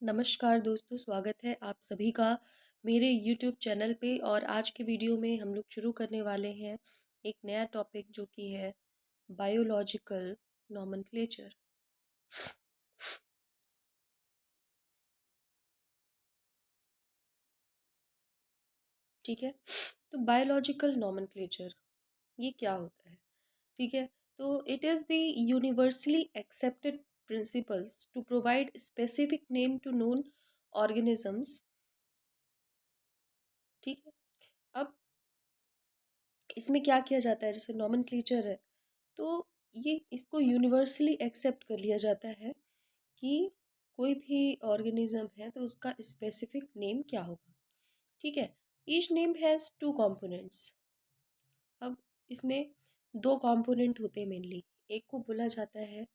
नमस्कार दोस्तों, स्वागत है आप सभी का मेरे YouTube चैनल पे। और आज के वीडियो में हम लोग शुरू करने वाले हैं एक नया टॉपिक जो कि है बायोलॉजिकल नॉमेनक्लेचर। ठीक है, तो बायोलॉजिकल नॉमेनक्लेचर ये क्या होता है? ठीक है, तो it is the universally accepted principles to provide specific name to known organisms. ठीक है, अब इसमें क्या किया जाता है, जैसे नॉमेनक्लेचर है तो ये इसको यूनिवर्सली एक्सेप्ट कर लिया जाता है कि कोई भी ऑर्गेनिज्म है तो उसका स्पेसिफिक नेम क्या होगा। ठीक है, each name has two components. अब इसमें दो कंपोनेंट होते हैं मेनली। एक को बोला जाता है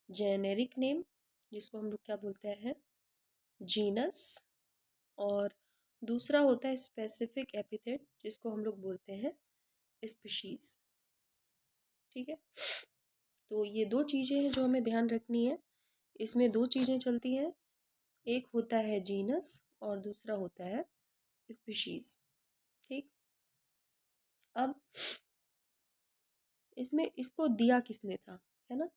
जेनेरिक नेम, जिसको हम लोग क्या बोलते हैं, जीनस। और दूसरा होता है स्पेसिफिक एपिथेट, जिसको हम लोग बोलते हैं स्पीशीज। ठीक है, तो ये दो चीज़ें हैं जो हमें ध्यान रखनी है। इसमें दो चीज़ें चलती हैं, एक होता है जीनस और दूसरा होता है स्पीशीज। ठीक, अब इसमें इसको दिया किसने था, है ना?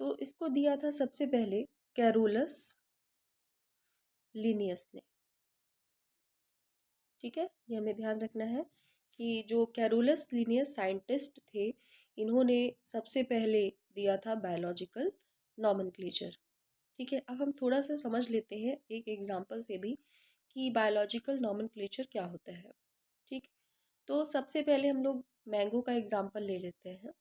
तो इसको दिया था सबसे पहले कैरोलस लिनियस ने। ठीक है, ये हमें ध्यान रखना है कि जो कैरोलस लिनियस साइंटिस्ट थे, इन्होंने सबसे पहले दिया था बायोलॉजिकल नॉमेनक्लेचर। ठीक है, अब हम थोड़ा सा समझ लेते हैं एक एग्जांपल से भी कि बायोलॉजिकल नॉमेनक्लेचर क्या होता है। ठीक, तो सबसे पहले हम लोग मैंगो का एग्जांपल ले लेते हैं।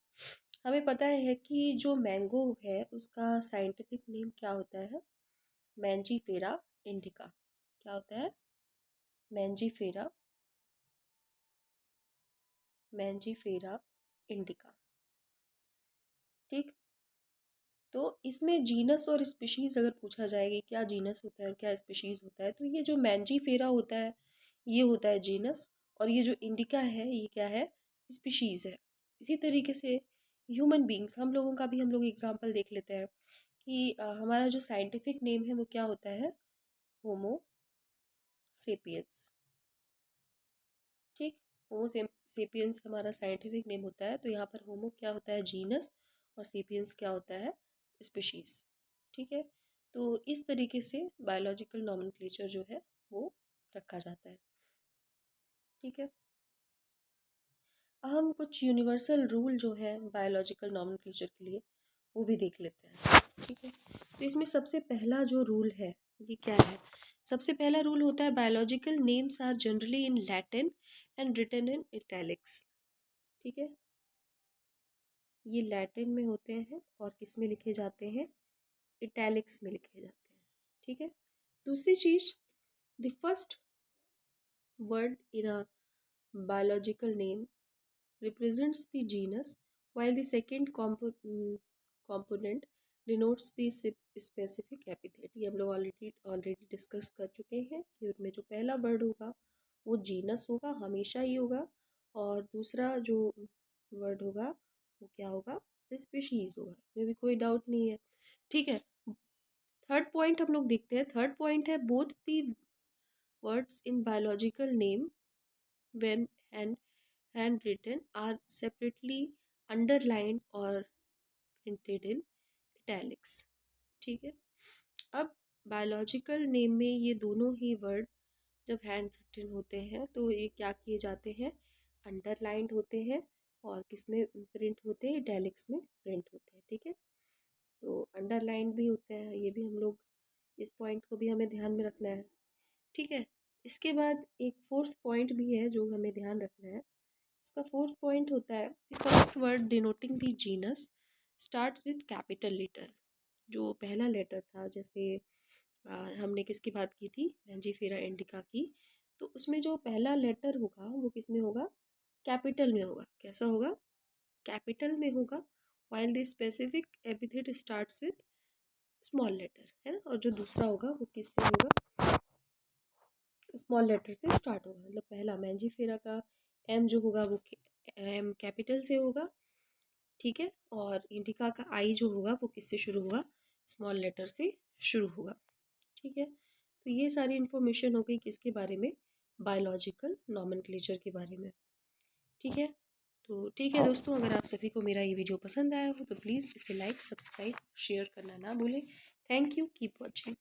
हमें पता है कि जो मैंगो है उसका साइंटिफिक नेम क्या होता है, मैंजीफेरा इंडिका। क्या होता है? Mangifera, Mangifera indica. ठीक, तो इसमें जीनस और स्पीशीज अगर पूछा जाए कि क्या जीनस होता है और क्या स्पीशीज होता है, तो ये जो मैंजीफेरा होता है ये होता है जीनस, और ये जो इंडिका है ये क्या है, स्पीशीज है। इसी तरीके से ह्यूमन बींग्स, हम लोगों का भी हम लोग एग्जांपल देख लेते हैं कि हमारा जो साइंटिफिक नेम है वो क्या होता है, होमो सेपियंस। ठीक, होमो सेपियंस हमारा साइंटिफिक नेम होता है। तो यहाँ पर होमो क्या होता है, जीनस, और सेपियंस क्या होता है, स्पीशीज। ठीक है, तो इस तरीके से बायोलॉजिकल नॉमेनक्लेचर जो है वो रखा जाता है। ठीक है, अब हम कुछ यूनिवर्सल रूल जो है बायोलॉजिकल नॉमेनक्लेचर के लिए वो भी देख लेते हैं। ठीक है, तो इसमें सबसे पहला जो रूल है ये क्या है, सबसे पहला रूल होता है biological names are generally in Latin and written in italics. ठीक है, ये लैटिन में होते हैं और किस में लिखे जाते हैं, इटैलिक्स में लिखे जाते हैं। ठीक है, दूसरी चीज, the first word in a biological name represents the genus, while the second component denotes the specific epithet। ये हम लोग ऑलरेडी डिस्कस कर चुके हैं कि उनमें जो पहला वर्ड होगा वो जीनस होगा, हमेशा ही होगा, और दूसरा जो वर्ड होगा वो क्या होगा, स्पीशीज होगा। इसमें भी कोई डाउट नहीं है। ठीक है, थर्ड पॉइंट हम लोग देखते हैं। थर्ड पॉइंट है both the words in biological name when and handwritten are separately underlined or printed in italics। ठीक है, अब बायोलॉजिकल नेम में ये दोनों ही वर्ड जब हैंड रिटन होते हैं तो ये क्या किए जाते हैं, अंडरलाइंड होते हैं, और किस में प्रिंट होते हैं, इटैलिक्स में प्रिंट होते हैं। ठीक है, तो अंडरलाइंड भी होते हैं, ये भी हम लोग, इस पॉइंट को भी हमें ध्यान में रखना है। ठीक है, इसके बाद एक फोर्थ पॉइंट भी है जो हमें ध्यान रखना है। इसका फोर्थ पॉइंट होता है the first word denoting the genus starts with capital letter. जो पहला लेटर था, जैसे हमने किसकी बात की थी, मैंजीफेरा इंडिका की, तो उसमें जो पहला लेटर होगा वो किस में होगा, कैपिटल में होगा। कैसा होगा, कैपिटल में होगा। While the specific epithet starts with small letter, है ना, और जो दूसरा होगा वो किससे होगा, स्मॉल लेटर से स्टार्ट होगा। मतलब पहला मैंजीफेरा का एम जो होगा वो एम कैपिटल से होगा। ठीक है, और इंडिका का आई जो होगा वो किससे शुरू होगा, स्मॉल लेटर से शुरू होगा। ठीक है, तो ये सारी इन्फॉर्मेशन हो गई किसके बारे में, बायोलॉजिकल नॉमेनक्लेचर के बारे में। ठीक है, तो ठीक है दोस्तों, अगर आप सभी को मेरा ये वीडियो पसंद आया हो तो प्लीज़ इसे लाइक, सब्सक्राइब, शेयर करना ना भूलें। Thank you, keep watching.